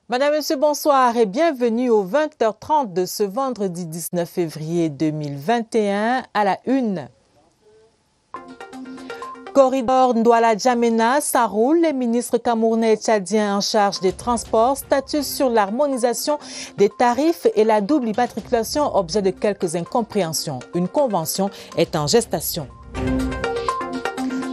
Madame, Monsieur, bonsoir et bienvenue au 20h30 de ce vendredi 19 février 2021 à la une. Corridor Douala-Djamena, ça roule. Les ministres camerounais et tchadiens en charge des transports statuent sur l'harmonisation des tarifs et la double immatriculation, objet de quelques incompréhensions. Une convention est en gestation.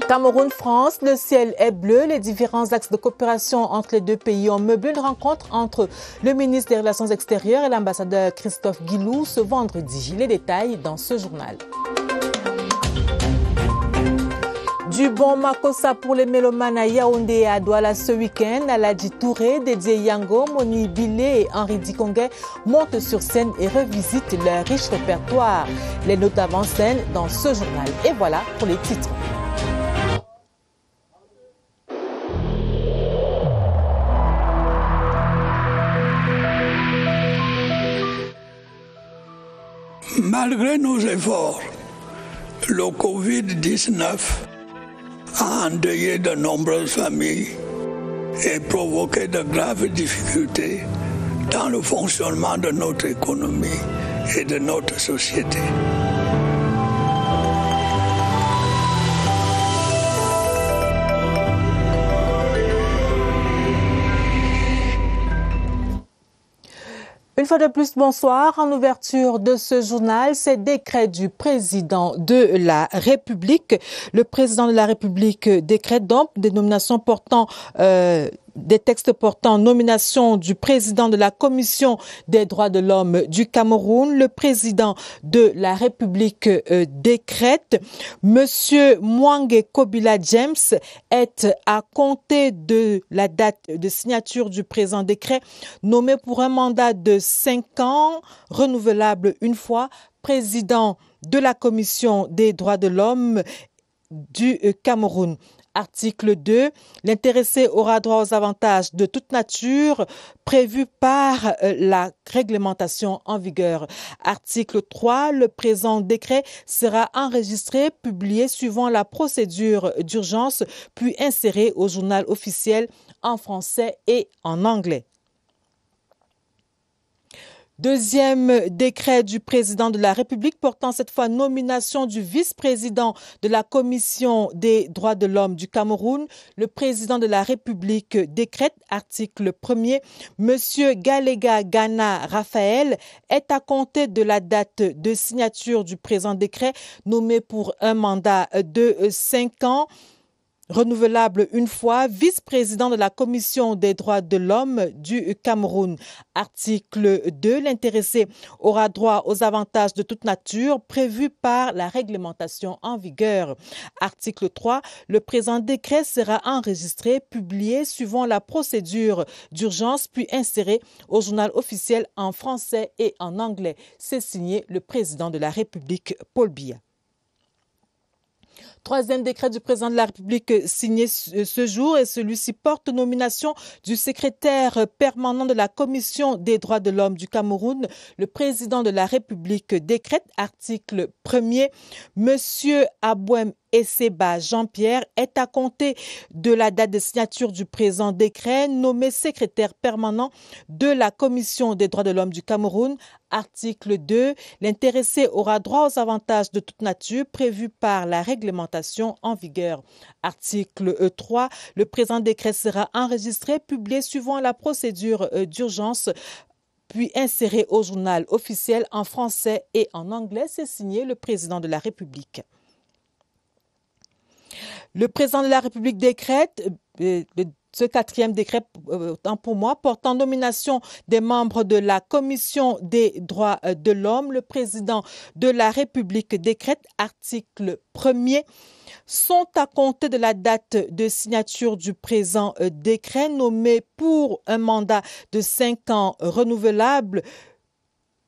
Cameroun-France, le ciel est bleu. Les différents axes de coopération entre les deux pays ont meublé une rencontre entre le ministre des Relations extérieures et l'ambassadeur Christophe Guilou ce vendredi. Les détails dans ce journal. Du bon Makossa pour les mélomanes à Yaoundé et à Douala ce week-end. Aladji Touré, Dédié Yango, Moni Bilé et Henri Dikongué montent sur scène et revisitent leur riche répertoire. Les notes avant-scène dans ce journal. Et voilà pour les titres. Malgré nos efforts, le Covid-19 a endeuillé de nombreuses familles et provoqué de graves difficultés dans le fonctionnement de notre économie et de notre société. Une fois de plus, bonsoir. En ouverture de ce journal, ces décrets du président de la République. Le président de la République décrète donc des nominations portant des textes portant nomination du président de la Commission des droits de l'homme du Cameroun. Le président de la République décrète. Monsieur Mwange Kobila James est à compter de la date de signature du présent décret nommé pour un mandat de 5 ans, renouvelable une fois, président de la Commission des droits de l'homme du Cameroun. Article 2, l'intéressé aura droit aux avantages de toute nature prévus par la réglementation en vigueur. Article 3, le présent décret sera enregistré, publié suivant la procédure d'urgence, puis inséré au journal officiel en français et en anglais. Deuxième décret du président de la République portant cette fois nomination du vice-président de la Commission des droits de l'homme du Cameroun. Le président de la République décrète, article 1er, Monsieur Galega Gana Raphaël est à compter de la date de signature du présent décret nommé pour un mandat de 5 ans, renouvelable une fois, vice-président de la Commission des droits de l'homme du Cameroun. Article 2, l'intéressé aura droit aux avantages de toute nature prévus par la réglementation en vigueur. Article 3, le présent décret sera enregistré, publié suivant la procédure d'urgence, puis inséré au journal officiel en français et en anglais. C'est signé le président de la République, Paul Biya. Troisième décret du président de la République signé ce jour et celui-ci porte nomination du secrétaire permanent de la Commission des droits de l'homme du Cameroun. Le président de la République décrète, article 1er, Monsieur Abouem Esseba Jean-Pierre est à compter de la date de signature du présent décret nommé secrétaire permanent de la Commission des droits de l'homme du Cameroun. Article 2, l'intéressé aura droit aux avantages de toute nature prévus par la réglementation en vigueur. Article 3, le présent décret sera enregistré, publié suivant la procédure d'urgence, puis inséré au journal officiel en français et en anglais. C'est signé le président de la République. Le président de la République décrète, ce quatrième décret, autant pour moi, portant nomination des membres de la Commission des droits de l'homme. Le président de la République décrète, article 1er, sont à compter de la date de signature du présent décret nommé pour un mandat de 5 ans renouvelable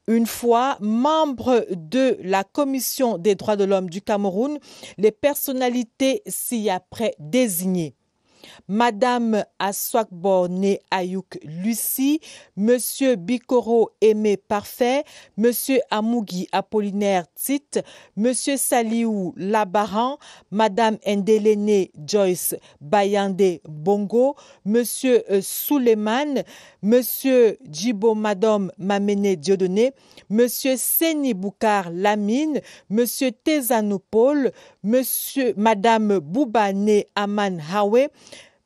une fois, membres de la Commission des droits de l'homme du Cameroun, les personnalités ci-après désignées. Madame Aswakborne Ayouk Lucie, Monsieur Bikoro Aimé Parfait, Monsieur Amougi Apollinaire Tite, Monsieur Saliou Labaran, Madame Ndelene Joyce Bayande Bongo, Monsieur Souleymane, Monsieur Djibo Madame Mamene Dieudonné, Monsieur Seni Boukar Lamine, Monsieur Tezanou Paul, Madame Boubane Aman Hawe,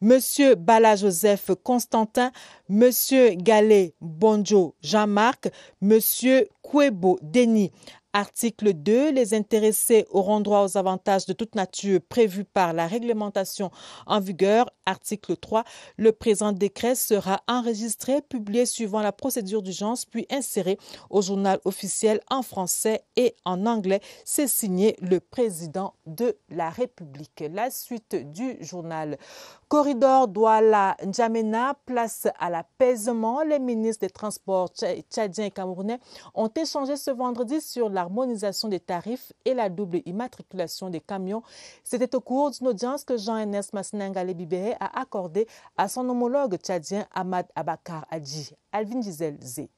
Monsieur Bala Joseph Constantin, Monsieur Galé Bonjo Jean-Marc, Monsieur Kouebo Denis. Article 2. Les intéressés auront droit aux avantages de toute nature prévus par la réglementation en vigueur. Article 3. Le présent décret sera enregistré, publié suivant la procédure d'urgence, puis inséré au journal officiel en français et en anglais. C'est signé le président de la République. La suite du journal. Corridor Douala-N'Djamena, place à l'apaisement. Les ministres des Transports tchadiens et camerounais ont échangé ce vendredi sur l'harmonisation des tarifs et la double immatriculation des camions. C'était au cours d'une audience que Jean-Ernest Massinangale Bibéré a accordée à son homologue tchadien Ahmad Abakar Hadji. Alvin Gisèle Zé.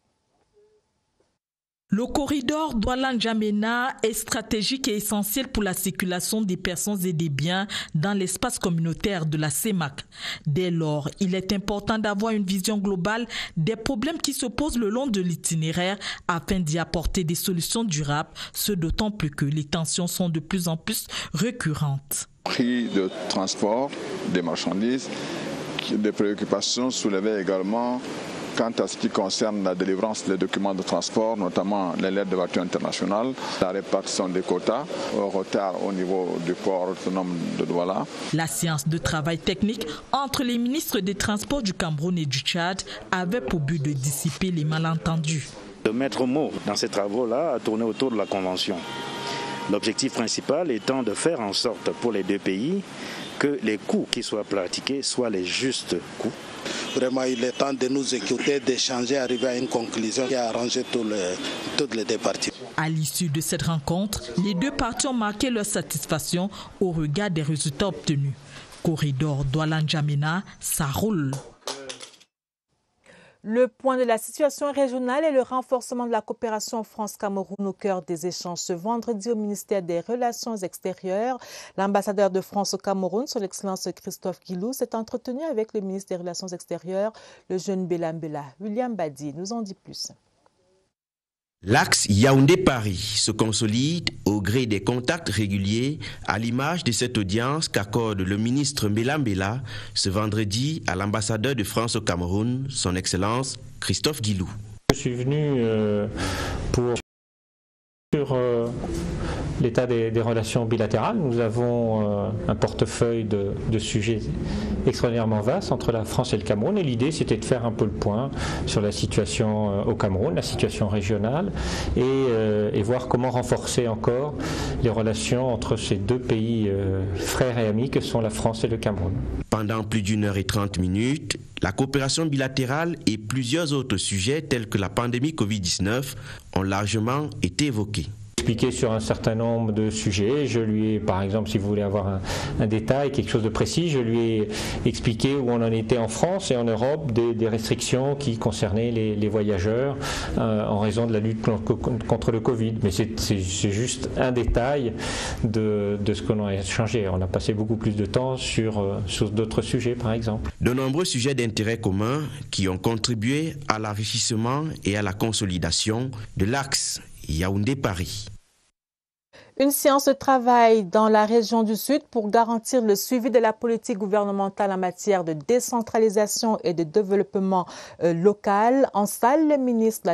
Le corridor Douala-N'Djamena est stratégique et essentiel pour la circulation des personnes et des biens dans l'espace communautaire de la CEMAC. Dès lors, il est important d'avoir une vision globale des problèmes qui se posent le long de l'itinéraire afin d'y apporter des solutions durables, ce d'autant plus que les tensions sont de plus en plus récurrentes. Prix de transport des marchandises, des préoccupations soulevées également quant à ce qui concerne la délivrance des documents de transport, notamment les lettres de voiture internationale, la répartition des quotas, au retard au niveau du port autonome de Douala. La séance de travail technique entre les ministres des Transports du Cameroun et du Tchad avait pour but de dissiper les malentendus. Le maître mot dans ces travaux-là a tourné autour de la Convention. L'objectif principal étant de faire en sorte pour les deux pays que les coûts qui soient pratiqués soient les justes coûts. Vraiment, il est temps de nous écouter, d'échanger, arriver à une conclusion qui a arrangé toutes les deux parties. À l'issue de cette rencontre, les deux parties ont marqué leur satisfaction au regard des résultats obtenus. Corridor Douala-N'Djamena, ça roule. Le point de la situation régionale et le renforcement de la coopération France-Cameroun au cœur des échanges ce vendredi au ministère des Relations extérieures. L'ambassadeur de France au Cameroun, son Excellence Christophe Guilou, s'est entretenu avec le ministre des Relations extérieures, le jeune Bella Mbella. William Badi nous en dit plus. L'axe Yaoundé-Paris se consolide au gré des contacts réguliers à l'image de cette audience qu'accorde le ministre Mbella Mbella ce vendredi à l'ambassadeur de France au Cameroun, son Excellence Christophe Guilou. Je suis venu sur l'état des relations bilatérales. Nous avons un portefeuille de sujets extraordinairement vaste entre la France et le Cameroun et l'idée c'était de faire un peu le point sur la situation au Cameroun, la situation régionale et voir comment renforcer encore les relations entre ces deux pays frères et amis que sont la France et le Cameroun. Pendant plus d'1h30, la coopération bilatérale et plusieurs autres sujets tels que la pandémie Covid-19 ont largement été évoqués. Expliqué sur un certain nombre de sujets. Je lui ai, par exemple, si vous voulez avoir un détail, quelque chose de précis, je lui ai expliqué où on en était en France et en Europe des restrictions qui concernaient les voyageurs en raison de la lutte contre le Covid. Mais c'est juste un détail de ce qu'on a échangé. On a passé beaucoup plus de temps sur d'autres sujets, par exemple. De nombreux sujets d'intérêt commun qui ont contribué à l'enrichissement et à la consolidation de l'axe Yaoundé-Paris. Une séance de travail dans la région du Sud pour garantir le suivi de la politique gouvernementale en matière de décentralisation et de développement local. En salle, le ministre de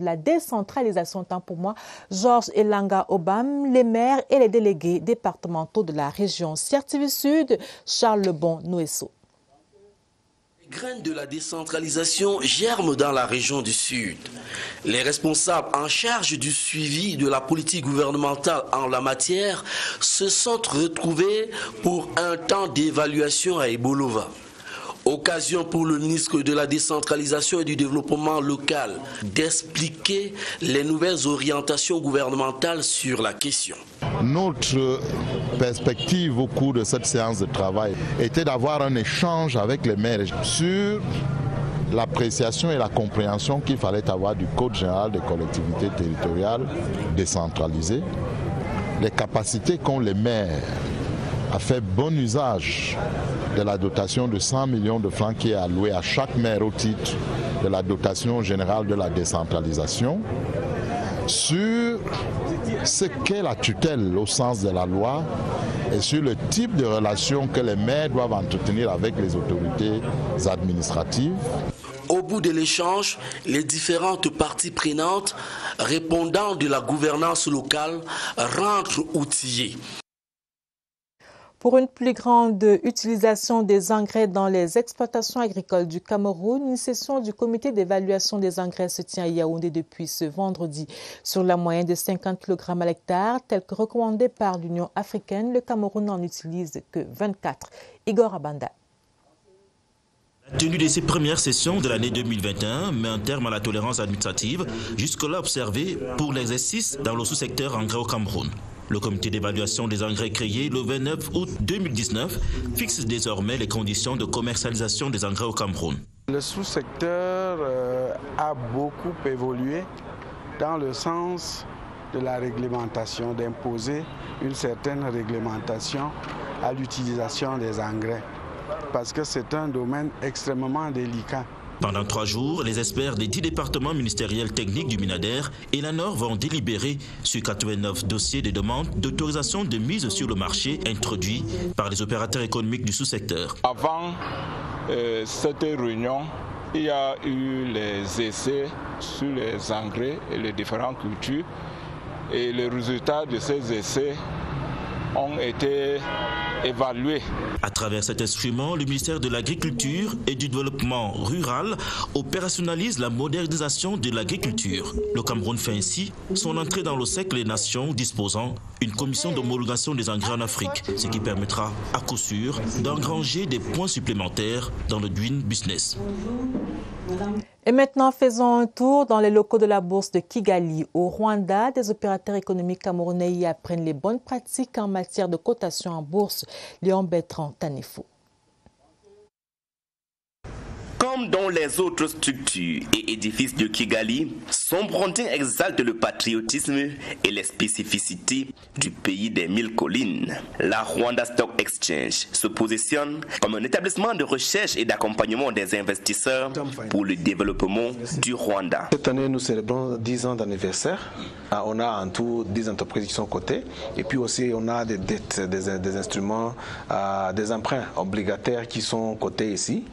la décentralisation, tant pour moi, Georges Elanga Obam, les maires et les délégués départementaux de la région Sierre-TV Sud, Charles Lebon Nouesso. Les graines de la décentralisation germent dans la région du Sud. Les responsables en charge du suivi de la politique gouvernementale en la matière se sont retrouvés pour un temps d'évaluation à Ebolova. Occasion pour le ministre de la décentralisation et du développement local d'expliquer les nouvelles orientations gouvernementales sur la question. Notre perspective au cours de cette séance de travail était d'avoir un échange avec les maires sur l'appréciation et la compréhension qu'il fallait avoir du Code général des collectivités territoriales décentralisées, les capacités qu'ont les maires à faire bon usage de la dotation de 100 millions de francs qui est allouée à chaque maire au titre de la dotation générale de la décentralisation, sur ce qu'est la tutelle au sens de la loi et sur le type de relations que les maires doivent entretenir avec les autorités administratives. Au bout de l'échange, les différentes parties prenantes répondant de la gouvernance locale rentrent outillées. Pour une plus grande utilisation des engrais dans les exploitations agricoles du Cameroun, une session du comité d'évaluation des engrais se tient à Yaoundé depuis ce vendredi. Sur la moyenne de 50 kg à l'hectare, tel que recommandé par l'Union africaine, le Cameroun n'en utilise que 24. Igor Abanda. La tenue de ces premières sessions de l'année 2021 met un terme à la tolérance administrative jusque-là observée pour l'exercice dans le sous-secteur engrais au Cameroun. Le comité d'évaluation des engrais créé le 29 août 2019 fixe désormais les conditions de commercialisation des engrais au Cameroun. Le sous-secteur a beaucoup évolué dans le sens de la réglementation, d'imposer une certaine réglementation à l'utilisation des engrais, parce que c'est un domaine extrêmement délicat. Pendant 3 jours, les experts des 10 départements ministériels techniques du Minader et l'ANOR vont délibérer sur 89 dossiers de demande d'autorisation de mise sur le marché introduits par les opérateurs économiques du sous-secteur. Avant cette réunion, il y a eu les essais sur les engrais et les différentes cultures. Et les résultats de ces essais ont été évalués. À travers cet instrument, le ministère de l'Agriculture et du Développement rural opérationnalise la modernisation de l'agriculture. Le Cameroun fait ainsi son entrée dans le cercle des nations disposant une commission d'homologation des engrais en Afrique, ce qui permettra à coup sûr d'engranger des points supplémentaires dans le Doing Business. Et maintenant, faisons un tour dans les locaux de la bourse de Kigali. Au Rwanda, des opérateurs économiques camerounais y apprennent les bonnes pratiques en matière de cotation en bourse. Léon Bertrand Tanefo. Comme dans les autres structures et édifices de Kigali, son branding exalte le patriotisme et les spécificités du pays des 1000 collines. La Rwanda Stock Exchange se positionne comme un établissement de recherche et d'accompagnement des investisseurs pour le développement du Rwanda. Cette année, nous célébrons 10 ans d'anniversaire. On a en tout 10 entreprises qui sont cotées. Et puis aussi, on a des dettes, des instruments, des emprunts obligataires qui sont cotés ici.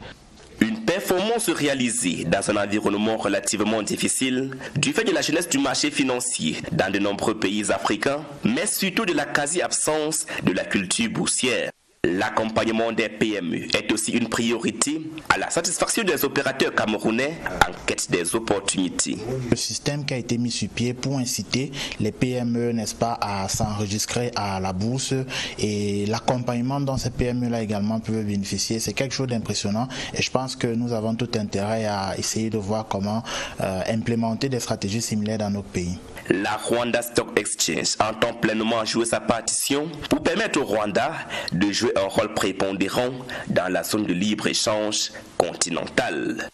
Une performance réalisée dans un environnement relativement difficile du fait de la jeunesse du marché financier dans de nombreux pays africains, mais surtout de la quasi-absence de la culture boursière. L'accompagnement des PME est aussi une priorité à la satisfaction des opérateurs camerounais en quête des opportunités. Le système qui a été mis sur pied pour inciter les PME, n'est-ce pas, à s'enregistrer à la bourse et l'accompagnement dont ces PME-là également peuvent bénéficier, c'est quelque chose d'impressionnant et je pense que nous avons tout intérêt à essayer de voir comment implémenter des stratégies similaires dans notre pays. La Rwanda Stock Exchange entend pleinement jouer sa partition pour permettre au Rwanda de jouer un rôle prépondérant dans la zone de libre-échange continentale.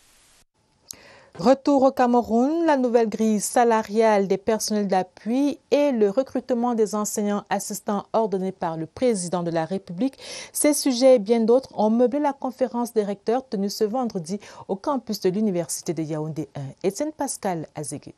Retour au Cameroun, la nouvelle grille salariale des personnels d'appui et le recrutement des enseignants assistants ordonnés par le président de la République. Ces sujets et bien d'autres ont meublé la conférence des recteurs tenue ce vendredi au campus de l'Université de Yaoundé 1. Étienne Pascal Azégué.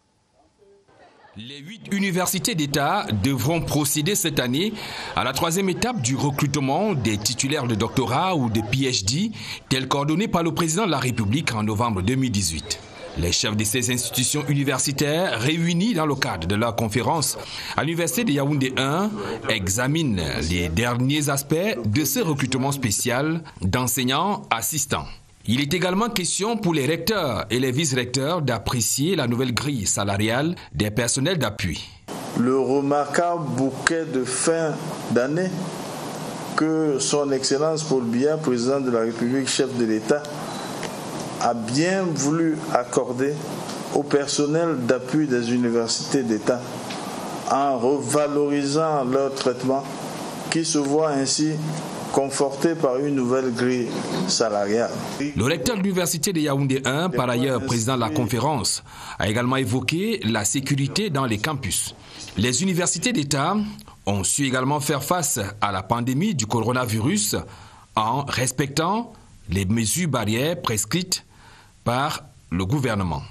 Les 8 universités d'État devront procéder cette année à la 3e étape du recrutement des titulaires de doctorat ou de PhD, tel qu'ordonné par le président de la République en novembre 2018. Les chefs de ces institutions universitaires, réunis dans le cadre de leur conférence à l'Université de Yaoundé 1, examinent les derniers aspects de ce recrutement spécial d'enseignants assistants. Il est également question pour les recteurs et les vice-recteurs d'apprécier la nouvelle grille salariale des personnels d'appui. Le remarquable bouquet de fin d'année que son Excellence Paul Biya, président de la République, chef de l'État, a bien voulu accorder au personnel d'appui des universités d'État en revalorisant leur traitement, qui se voient ainsi confortés par une nouvelle grille salariale. Le recteur de l'Université de Yaoundé 1, par ailleurs président de la conférence, a également évoqué la sécurité dans les campus. Les universités d'État ont su également faire face à la pandémie du coronavirus en respectant les mesures barrières prescrites par le gouvernement.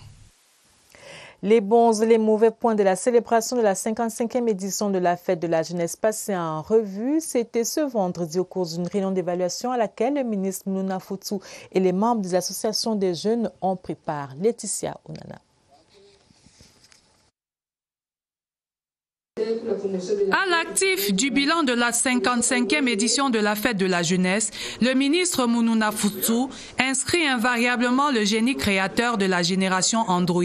Les bons et les mauvais points de la célébration de la 55e édition de la fête de la jeunesse passée en revue, c'était ce vendredi au cours d'une réunion d'évaluation à laquelle le ministre Mounouna Foutou et les membres des associations des jeunes ont pris part. Laetitia Onana. À l'actif du bilan de la 55e édition de la fête de la jeunesse, le ministre Mounouna Foutou inscrit invariablement le génie créateur de la génération Android,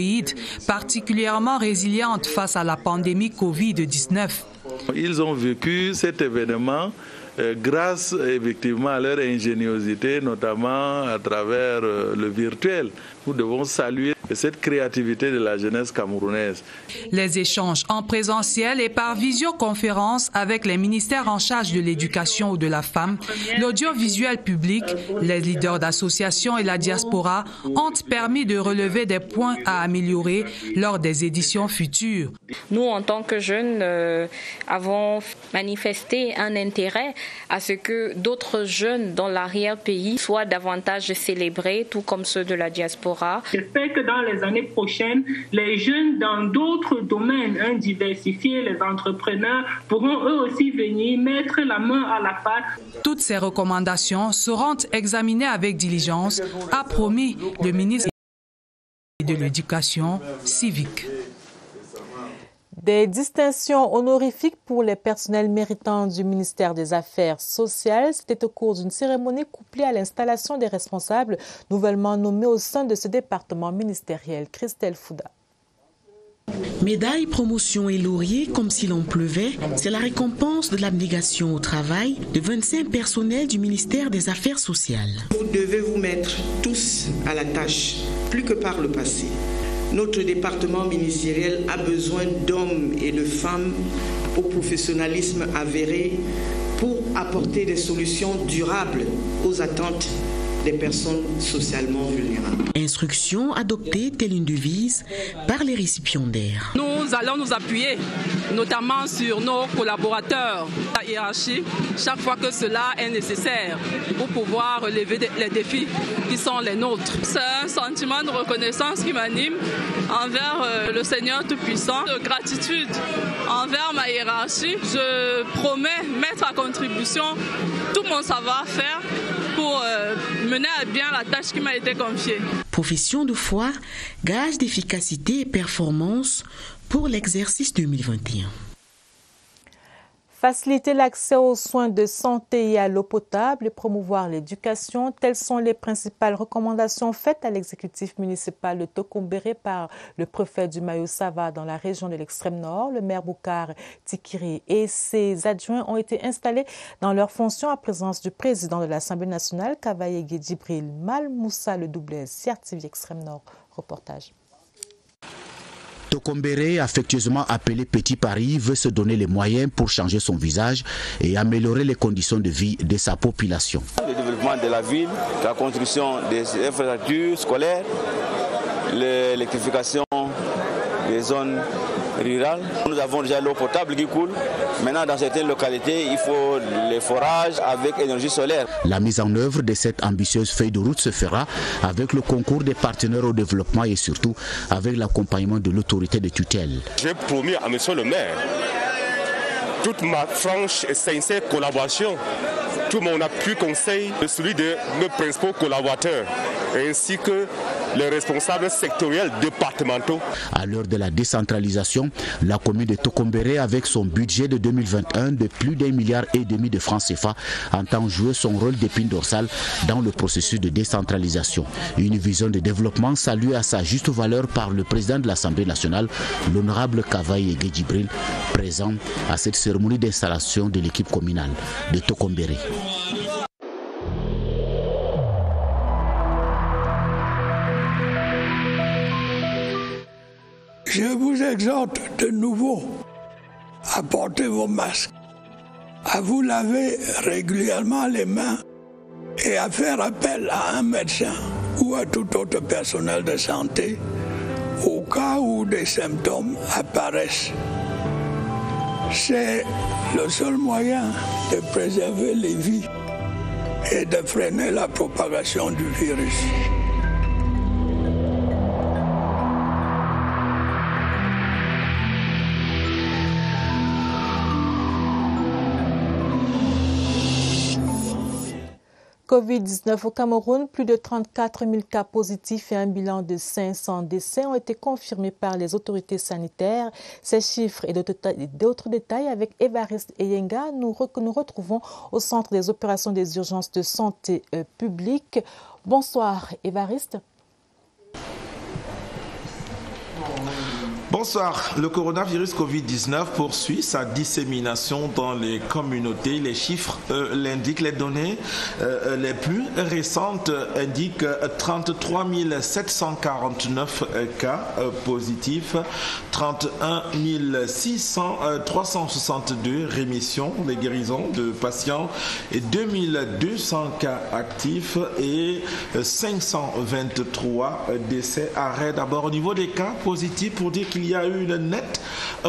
particulièrement résiliente face à la pandémie Covid-19. Ils ont vécu cet événement grâce effectivement à leur ingéniosité, notamment à travers le virtuel. Nous devons saluer cette créativité de la jeunesse camerounaise. Les échanges en présentiel et par visioconférence avec les ministères en charge de l'éducation ou de la femme, l'audiovisuel public, les leaders d'associations et la diaspora ont permis de relever des points à améliorer lors des éditions futures. Nous, en tant que jeunes, avons manifesté un intérêt à ce que d'autres jeunes dans l'arrière-pays soient davantage célébrés, tout comme ceux de la diaspora. J'espère que dans les années prochaines, les jeunes dans d'autres domaines diversifiés, les entrepreneurs, pourront eux aussi venir mettre la main à la pâte. Toutes ces recommandations seront examinées avec diligence, a promis le ministre de l'Éducation civique. Des distinctions honorifiques pour les personnels méritants du ministère des Affaires sociales. C'était au cours d'une cérémonie couplée à l'installation des responsables nouvellement nommés au sein de ce département ministériel. Christelle Fouda. Médailles, promotions et lauriers comme s'il en pleuvait, c'est la récompense de l'abnégation au travail de 25 personnels du ministère des Affaires sociales. Vous devez vous mettre tous à la tâche, plus que par le passé. Notre département ministériel a besoin d'hommes et de femmes au professionnalisme avéré pour apporter des solutions durables aux attentes des personnes socialement vulnérables. Instruction adoptée telle une devise par les récipiendaires. Nous allons nous appuyer notamment sur nos collaborateurs, la hiérarchie, chaque fois que cela est nécessaire pour pouvoir relever les défis qui sont les nôtres. C'est un sentiment de reconnaissance qui m'anime envers le Seigneur Tout-Puissant, de gratitude envers ma hiérarchie. Je promets mettre à contribution tout mon savoir-faire pour mener à bien la tâche qui m'a été confiée. Profession de foi, gage d'efficacité et performance pour l'exercice 2021. Faciliter l'accès aux soins de santé et à l'eau potable et promouvoir l'éducation, telles sont les principales recommandations faites à l'exécutif municipal de Tokombéré par le préfet du Mayo-Sava dans la région de l'extrême nord. Le maire Boukar Tikiri et ses adjoints ont été installés dans leurs fonctions en présence du président de l'Assemblée nationale, Kavaye Djibril Mal Moussa, le doublé CRTV extrême nord. Reportage. Tokombéré, affectueusement appelé Petit Paris, veut se donner les moyens pour changer son visage et améliorer les conditions de vie de sa population. Le développement de la ville, la construction des infrastructures scolaires, l'électrification des zones rurales. Nous avons déjà l'eau potable qui coule. Maintenant, dans certaines localités, il faut les forages avec énergie solaire. La mise en œuvre de cette ambitieuse feuille de route se fera avec le concours des partenaires au développement et surtout avec l'accompagnement de l'autorité de tutelle. J'ai promis à monsieur le maire toute ma franche et sincère collaboration, tout mon appui conseil, celui de mes principaux collaborateurs, ainsi que les responsables sectoriels départementaux. À l'heure de la décentralisation, la commune de Tokombéré, avec son budget de 2021 de plus d'1,5 milliard de francs CFA, entend jouer son rôle d'épine dorsale dans le processus de décentralisation. Une vision de développement saluée à sa juste valeur par le président de l'Assemblée nationale, l'honorable Kavaye Djibril, présent à cette cérémonie d'installation de l'équipe communale de Tokombéré. Je vous exhorte de nouveau à porter vos masques, à vous laver régulièrement les mains et à faire appel à un médecin ou à tout autre personnel de santé au cas où des symptômes apparaissent. C'est le seul moyen de préserver les vies et de freiner la propagation du virus. Covid-19 au Cameroun, plus de 34 000 cas positifs et un bilan de 500 décès ont été confirmés par les autorités sanitaires. Ces chiffres et d'autres détails avec Évariste Eyenga, nous retrouvons au Centre des opérations des urgences de santé publique. Bonsoir Évariste. Bonsoir. Le coronavirus Covid-19 poursuit sa dissémination dans les communautés. Les chiffres l'indiquent. Les données les plus récentes indiquent 33 749 cas positifs, 31 362 rémissions, les guérisons de patients et 2200 cas actifs et 523 décès. Arrêt d'abord au niveau des cas positifs pour dire qu'il y a eu une nette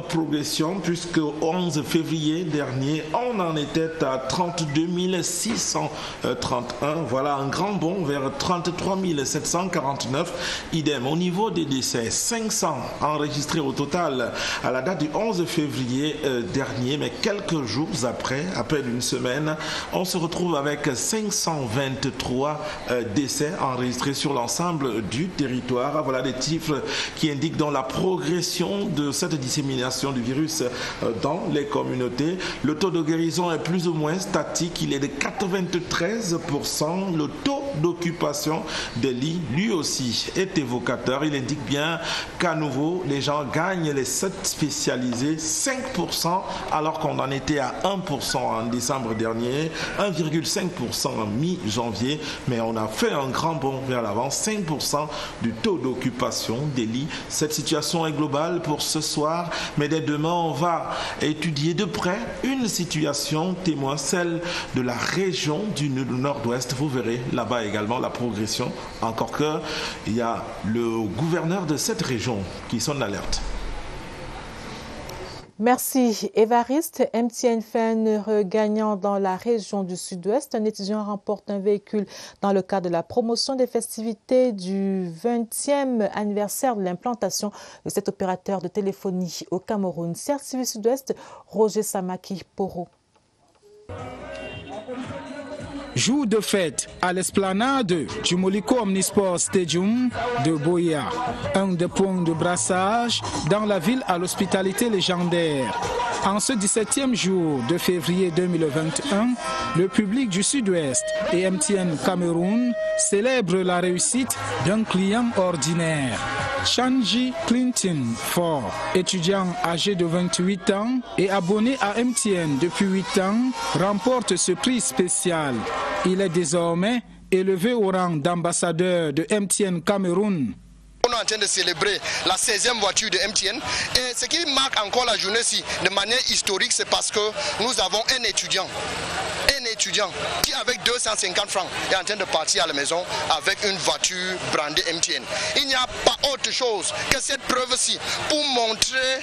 progression puisque au 11 février dernier, on en était à 32 631. Voilà un grand bond vers 33 749. Idem au niveau des décès, 500 enregistrés au total à la date du 11 février dernier, mais quelques jours après, à peine une semaine, on se retrouve avec 523 décès enregistrés sur l'ensemble du territoire. Voilà des chiffres qui indiquent dans la progression de cette dissémination du virus dans les communautés. Le taux de guérison est plus ou moins statique, il est de 93%. Le taux d'occupation des lits, lui aussi, est évocateur. Il indique bien qu'à nouveau, les gens gagnent les 7 spécialisés 5%, alors qu'on en était à 1% en décembre dernier, 1,5% en mi-janvier, mais on a fait un grand bond vers l'avant, 5% du taux d'occupation des lits. Cette situation est globale pour ce soir, mais dès demain, on va étudier de près une situation témoin, celle de la région du nord-ouest. Vous verrez là-bas également la progression, encore que il y a le gouverneur de cette région qui sonne l'alerte. Merci Évariste. MTN fait un regagnant dans la région du sud-ouest. Un étudiant remporte un véhicule dans le cadre de la promotion des festivités du 20e anniversaire de l'implantation de cet opérateur de téléphonie au Cameroun. Service Sud-Ouest, Roger Samaki Poro. Jour de fête à l'esplanade du Moliko Omnisport Stadium de Boya, un des points de brassage dans la ville à l'hospitalité légendaire. En ce 17e jour de février 2021, le public du Sud-Ouest et MTN Cameroun célèbrent la réussite d'un client ordinaire. Shanji Clinton Ford, étudiant âgé de 28 ans et abonné à MTN depuis 8 ans, remporte ce prix spécial. Il est désormais élevé au rang d'ambassadeur de MTN Cameroun. On est en train de célébrer la 16e voiture de MTN et ce qui marque encore la journée-ci de manière historique, c'est parce que nous avons un étudiant qui avec 250 francs est en train de partir à la maison avec une voiture brandée MTN. Il n'y a pas autre chose que cette preuve-ci pour montrer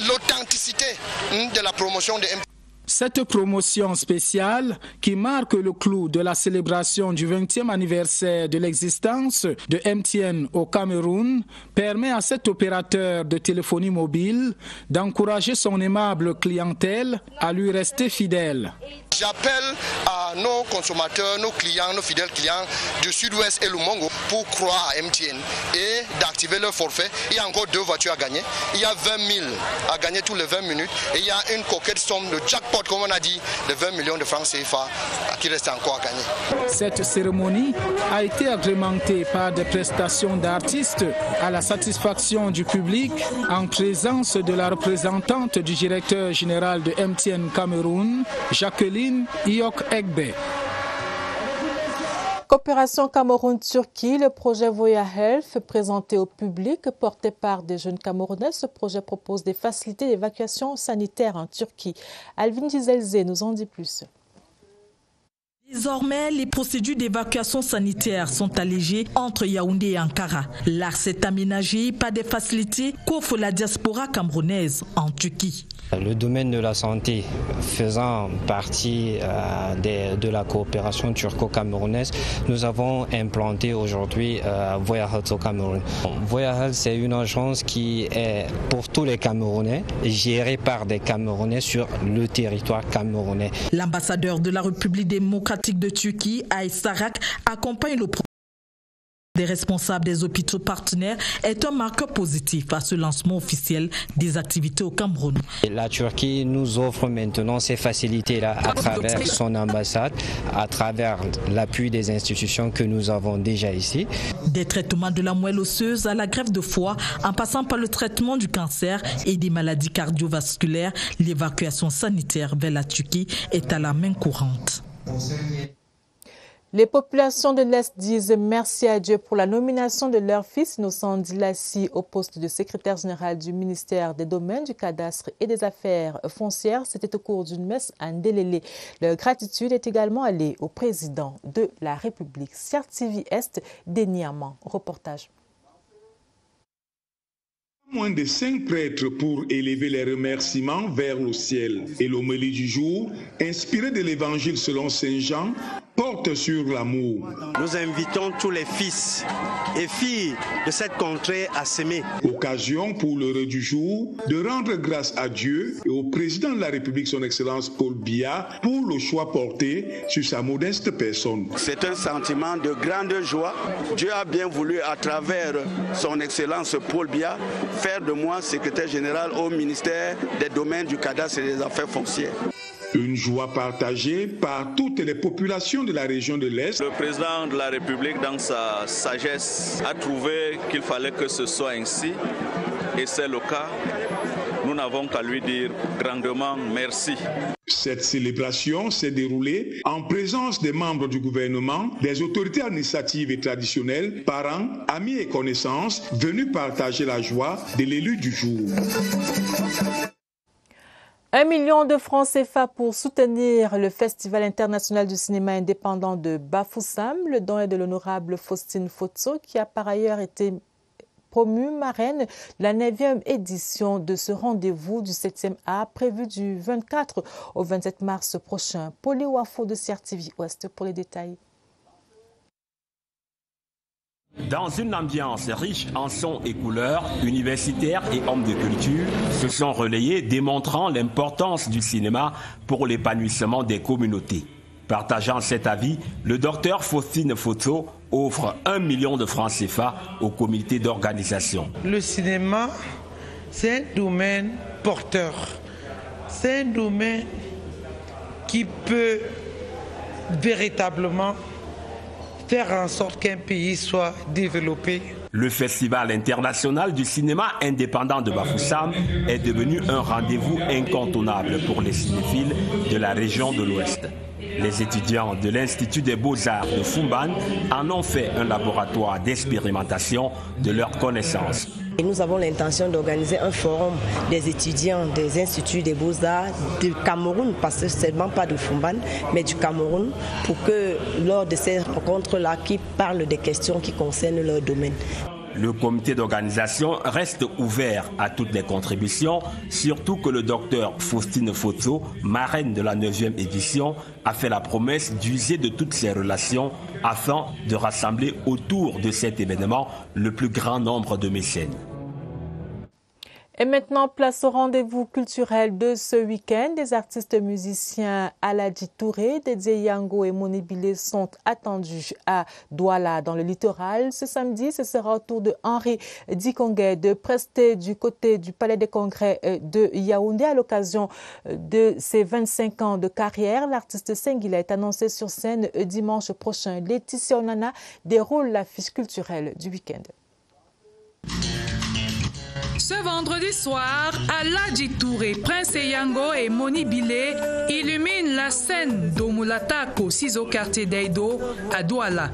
l'authenticité de la promotion de MTN. Cette promotion spéciale, qui marque le clou de la célébration du 20e anniversaire de l'existence de MTN au Cameroun, permet à cet opérateur de téléphonie mobile d'encourager son aimable clientèle à lui rester fidèle. J'appelle à nos consommateurs, nos clients, nos fidèles clients du Sud-Ouest et Lumongo pour croire à MTN et d'activer leur forfait. Il y a encore 2 voitures à gagner. Il y a 20 000 à gagner tous les 20 minutes. Et il y a une coquette somme de jackpot, comme on a dit, de 20 millions de francs CFA qui reste encore à gagner. Cette cérémonie a été agrémentée par des prestations d'artistes à la satisfaction du public en présence de la représentante du directeur général de MTN Cameroun, Jacqueline Iok Egbe. Coopération Cameroun-Turquie, le projet Voya Health présenté au public, porté par des jeunes Camerounais. Ce projet propose des facilités d'évacuation sanitaire en Turquie. Alvin Gizelze nous en dit plus. Désormais, les procédures d'évacuation sanitaire sont allégées entre Yaoundé et Ankara. L'axe est aménagé par des facilités qu'offre la diaspora camerounaise en Turquie. Le domaine de la santé faisant partie de la coopération turco-camerounaise, nous avons implanté aujourd'hui Voya Health au Cameroun. Voya Health, c'est une agence qui est pour tous les Camerounais, gérée par des Camerounais sur le territoire camerounais. L'ambassadeur de la République démocratique de Turquie, Aïs Sarak, accompagne le projet des responsables des hôpitaux partenaires est un marqueur positif à ce lancement officiel des activités au Cameroun. La Turquie nous offre maintenant ces facilités-là à travers son ambassade, à travers l'appui des institutions que nous avons déjà ici. Des traitements de la moelle osseuse à la greffe de foie, en passant par le traitement du cancer et des maladies cardiovasculaires, l'évacuation sanitaire vers la Turquie est à la main courante. Les populations de l'Est disent merci à Dieu pour la nomination de leur fils Innocent Dilassi au poste de secrétaire général du ministère des Domaines, du Cadastre et des Affaires foncières. C'était au cours d'une messe à Ndélélé. Leur gratitude est également allée au président de la République. CR TV Est, Déniamant. Reportage. Moins de 5 prêtres pour élever les remerciements vers le ciel. Et l'homélie du jour, inspirée de l'évangile selon Saint Jean, porte sur l'amour. Nous invitons tous les fils et filles de cette contrée à s'aimer. Occasion pour l'heure du jour de rendre grâce à Dieu et au président de la République, son Excellence Paul Biya, pour le choix porté sur sa modeste personne. C'est un sentiment de grande joie. Dieu a bien voulu, à travers son Excellence Paul Biya, faire de moi secrétaire général au ministère des Domaines, du Cadastre et des Affaires foncières. Une joie partagée par toutes les populations de la région de l'Est. Le président de la République, dans sa sagesse, a trouvé qu'il fallait que ce soit ainsi. Et c'est le cas. Nous n'avons qu'à lui dire grandement merci. Cette célébration s'est déroulée en présence des membres du gouvernement, des autorités administratives et traditionnelles, parents, amis et connaissances venus partager la joie de l'élu du jour. 1 million de francs CFA pour soutenir le Festival international du cinéma indépendant de Bafoussam. Le don est de l'honorable Faustine Fotso, qui a par ailleurs été promue marraine de la 9e édition de ce rendez-vous du 7e A, prévu du 24 au 27 mars prochain. Paulie Wafo de CR TV Ouest pour les détails. Dans une ambiance riche en sons et couleurs, universitaires et hommes de culture se sont relayés, démontrant l'importance du cinéma pour l'épanouissement des communautés. Partageant cet avis, le docteur Faustine Fotso offre 1 million de francs CFA au comité d'organisation. Le cinéma, c'est un domaine porteur. C'est un domaine qui peut véritablement faire en sorte qu'un pays soit développé. Le Festival international du cinéma indépendant de Bafoussam est devenu un rendez-vous incontournable pour les cinéphiles de la région de l'Ouest. Les étudiants de l'Institut des Beaux-Arts de Foumban en ont fait un laboratoire d'expérimentation de leurs connaissances. Et nous avons l'intention d'organiser un forum des étudiants des instituts des beaux-arts du Cameroun, parce que seulement pas de Foumban, mais du Cameroun, pour que lors de ces rencontres-là, qu'ils parlent des questions qui concernent leur domaine. Le comité d'organisation reste ouvert à toutes les contributions, surtout que le docteur Faustine Fotso, marraine de la 9e édition, a fait la promesse d'user de toutes ses relations afin de rassembler autour de cet événement le plus grand nombre de mécènes. Et maintenant, place au rendez-vous culturel de ce week-end. Des artistes musiciens Aladji Touré, Dédé Yango et Monibile sont attendus à Douala, dans le littoral. Ce samedi, ce sera au tour de Henri Dikongué de prester du côté du Palais des Congrès de Yaoundé à l'occasion de ses 25 ans de carrière. L'artiste Senghila est annoncé sur scène dimanche prochain. Laetitia Onana déroule l'affiche culturelle du week-end. Ce vendredi soir, Aladji Touré, Prince Eyango et Moni Bilé illuminent la scène d'Omulatako au 6 au quartier d'Eido à Douala.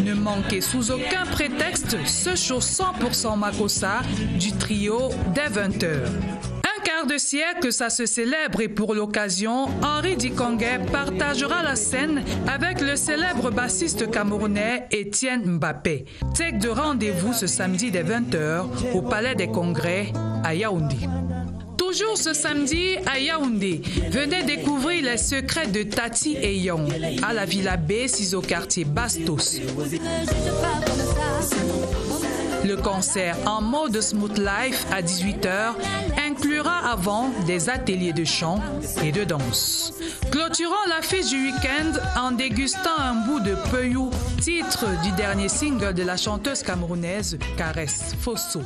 Ne manquez sous aucun prétexte ce show 100% Makossa du trio dès 20h. Un quart de siècle, ça se célèbre et pour l'occasion, Henri Dikongé partagera la scène avec le célèbre bassiste camerounais Étienne Mbappé. Tech de rendez-vous ce samedi dès 20h au Palais des Congrès à Yaoundé. Toujours ce samedi à Yaoundé, venez découvrir les secrets de Tati et Yon à la Villa B, 6 au quartier Bastos. Le concert en mode Smooth Life à 18h inclura avant des ateliers de chant et de danse. Clôturons l'affiche du week-end en dégustant un bout de Peyou, titre du dernier single de la chanteuse camerounaise Caresse Fosso.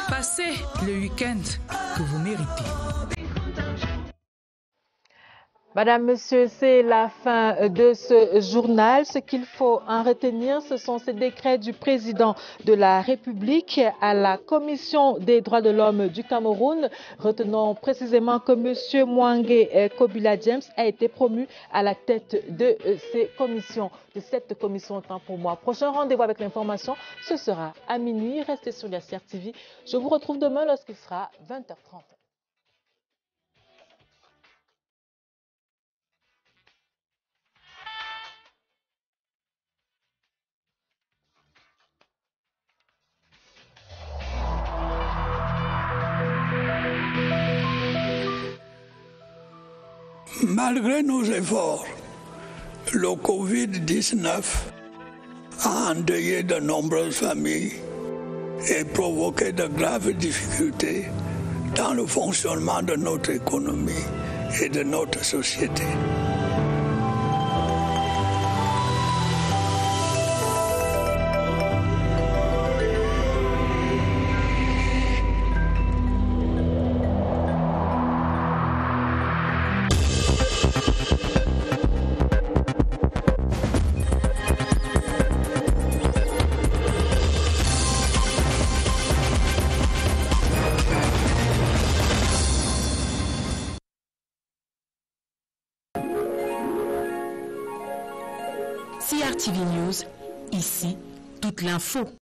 Passez le week-end que vous méritez. Madame, Monsieur, c'est la fin de ce journal. Ce qu'il faut en retenir, ce sont ces décrets du président de la République à la Commission des droits de l'homme du Cameroun. Retenons précisément que Monsieur Mwangé Kobila James a été promu à la tête de cette commission, autant pour moi. Prochain rendez-vous avec l'information, ce sera à minuit. Restez sur la CRTV. Je vous retrouve demain lorsqu'il sera 20h30. Malgré nos efforts, le Covid-19 a endeuillé de nombreuses familles et provoqué de graves difficultés dans le fonctionnement de notre économie et de notre société. CRTV News, ici, toute l'info.